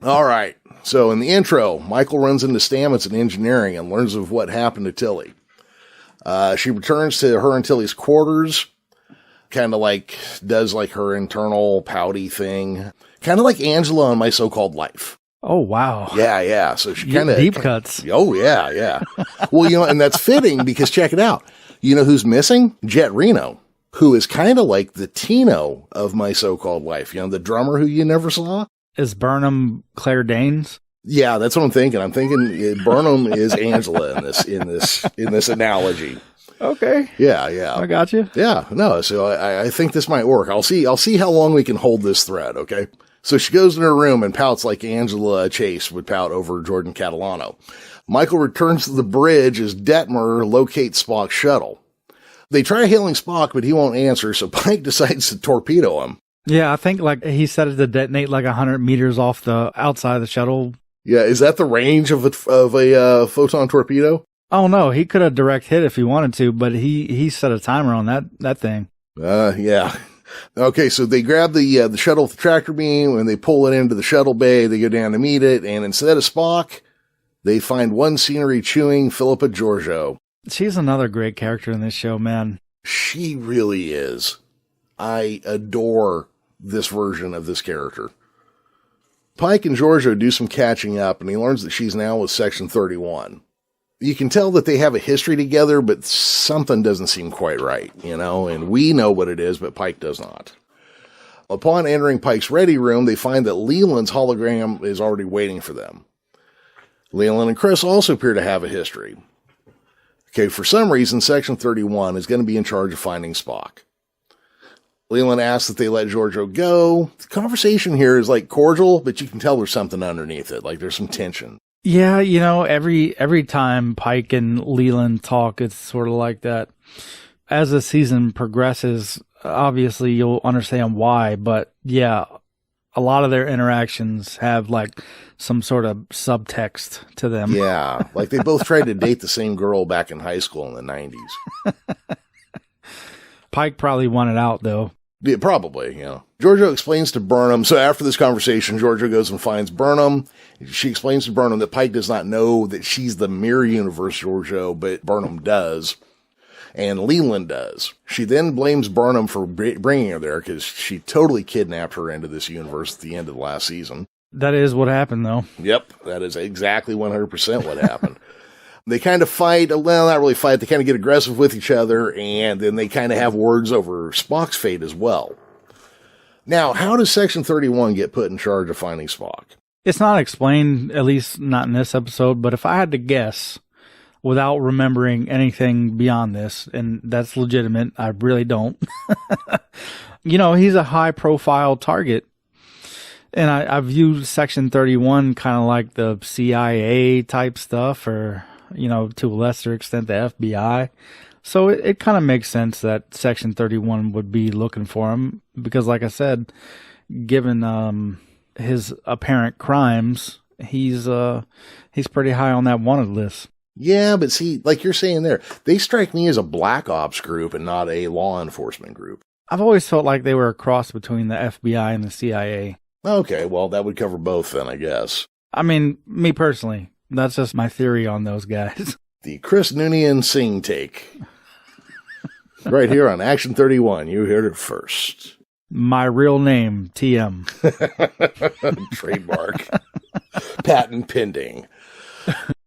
All right. So in the intro, Michael runs into Stamets in engineering and learns of what happened to Tilly. She returns to her and Tilly's quarters, kind of like does like her internal pouty thing, kind of like Angela on My So-Called Life. Oh, wow. Yeah. So she kind of deep cuts. Oh, yeah. Well, and that's fitting because check it out. You know who's missing? Jet Reno, who is kind of like the Tino of My So-Called Life. The drummer who you never saw. Is Burnham Claire Danes? Yeah, that's what I'm thinking. I'm thinking Burnham is Angela in this analogy. Okay. Yeah. I got you. Yeah, no. So I think this might work. I'll see how long we can hold this thread. Okay. So she goes in her room and pouts like Angela Chase would pout over Jordan Catalano. Michael returns to the bridge as Detmer locates Spock's shuttle. They try hailing Spock, but he won't answer. So Pike decides to torpedo him. Yeah, I think like he said it to detonate like 100 meters off the outside of the shuttle. Yeah, is that the range of a photon torpedo? Oh no, he could have direct hit if he wanted to, but he set a timer on that thing. Yeah. Okay, so they grab the shuttle with the tractor beam and they pull it into the shuttle bay. They go down to meet it, and instead of Spock, they find one scenery chewing Philippa Georgiou. She's another great character in this show, man. She really is. I adore this version of this character. Pike and Georgiou do some catching up, and he learns that she's now with Section 31. You can tell that they have a history together, but something doesn't seem quite right, and we know what it is, but Pike does not. Upon entering Pike's ready room, they find that Leland's hologram is already waiting for them. Leland and Chris also appear to have a history. Okay, for some reason, Section 31 is going to be in charge of finding Spock. Leland asks that they let Georgiou go. The conversation here is like cordial, but you can tell there's something underneath it, like there's some tension. Yeah, every time Pike and Leland talk, it's sort of like that. As the season progresses, obviously you'll understand why, but yeah, a lot of their interactions have like some sort of subtext to them. Yeah, like they both tried to date the same girl back in high school in the 90s. Pike probably wanted out, though. Yeah, probably, Georgiou explains to Burnham. So after this conversation, Georgiou goes and finds Burnham. She explains to Burnham that Pike does not know that she's the mirror universe Georgiou, but Burnham does. And Leland does. She then blames Burnham for bringing her there because she totally kidnapped her into this universe at the end of the last season. That is what happened, though. Yep, that is exactly 100% what happened. They kind of fight, well, not really fight, they kind of get aggressive with each other, and then they kind of have words over Spock's fate as well. Now, how does Section 31 get put in charge of finding Spock? It's not explained, at least not in this episode, but if I had to guess, without remembering anything beyond this, and that's legitimate, I really don't. He's a high-profile target. And I view Section 31 kind of like the CIA type stuff, or, to a lesser extent, the FBI. So it kind of makes sense that Section 31 would be looking for him, because like I said, given his apparent crimes, he's pretty high on that wanted list. Yeah, but see, like you're saying there, they strike me as a black ops group and not a law enforcement group. I've always felt like they were a cross between the FBI and the CIA. Okay, well, that would cover both then, I guess. I mean, me personally, that's just my theory on those guys. The Chris Noonien-Singh take. Right here on Action 31. You heard it first. My real name, TM. Trademark. Patent pending.